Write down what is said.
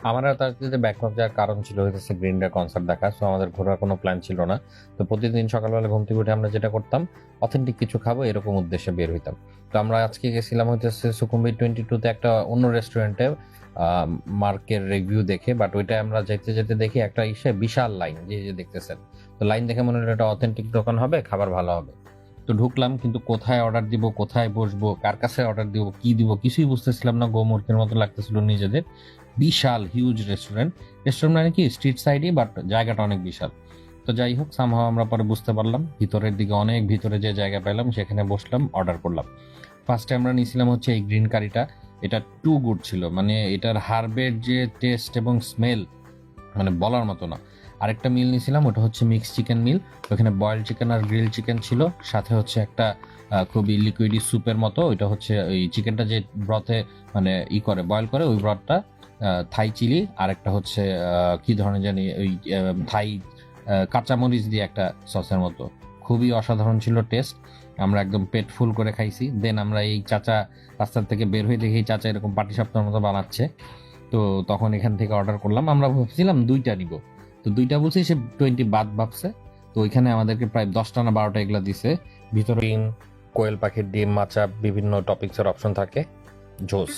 আমার আর তার সাথে ব্যাংকক যাওয়ার কারণ ছিল হইতেছে গ্রিন ডে কনসার্ট দেখা। সো আমাদের ঘোরার কোনো প্ল্যান ছিল না। তো প্রতিদিন সকালবেলা ঘুম থেকে উঠে আমরা যেটা করতাম, অথেন্টিক কিছু খাবো এরকম উদ্দেশ্যে বের হইতাম। তো আমরা আজকে গেছিলাম হইতেছে সুকুম্বিট 22 তে একটা অন্য রেস্টুরেন্টে মার্কের রিভিউ দেখে। বাট ওইটা আমরা যেতে যেতে দেখি একটা বিশাল লাইন, যে দেখতেছেন। তো লাইন দেখে মনে হলো একটা অথেন্টিক দোকান হবে, খাবার ভালো হবে। তো ঢুকলাম, কিন্তু কোথায় অর্ডার দিব, কোথায় বসবো, কার কাছে অর্ডার দিব, কি দিব কিছুই বুঝতেছিলাম না। গোমূর্খের মতো লাগতেছিল নিজেদের। বিশাল হিউজ রেস্টুরেন্ট মানে কি স্ট্রিট সাইডই, বাট জায়গাটা অনেক বিশাল। তো যাই হোক, সামহাও আমরা পরে বুঝতে পারলাম, ভিতরের দিকে অনেক ভিতরে যে জায়গা পেলাম সেখানে বসলাম, অর্ডার করলাম। ফার্স্টে আমরা নিয়েছিলাম হচ্ছে এই গ্রিন কারিটা। এটা টু গুড ছিল, মানে এটার হার্বের যে টেস্ট এবং স্মেল মানে বলার মতো না। আরেকটা মিল নিয়েছিলাম, ওটা হচ্ছে মিক্স চিকেন মিল। ওখানে বয়েলড চিকেন আর গ্রিল চিকেন ছিল, সাথে হচ্ছে একটা খুবই লিকুইডি স্যুপের মতো। ওইটা হচ্ছে ওই চিকেনটা যে ব্রথে মানে করে বয়েল করে, ওই ব্রথটা থাই চিলি। আর একটা হচ্ছে কি ধরনের জানি ওই থাই কাঁচামরিচ দিয়ে একটা সসের মতো। খুবই অসাধারণ ছিল টেস্ট। আমরা একদম পেট ফুল করে খাইছি। দেন আমরা এই চাচা রাস্তার থেকে বের হয়ে দেখি চাচা এরকম পাটিসাপটার মতো বানাচ্ছে। তো তখন এখান থেকে অর্ডার করলাম। আমরা ভাবছিলাম 2টা নিব, তো 2টা বলছি, সে 20 বাদ ভাবছে। তো ওইখানে আমাদেরকে প্রায় 10টা না 12টা এগুলা দিছে। ভিতরে ডিম, কোয়েল পাখির ডিম, মাচা, বিভিন্ন টপিক্সের অপশন থাকে। জোস।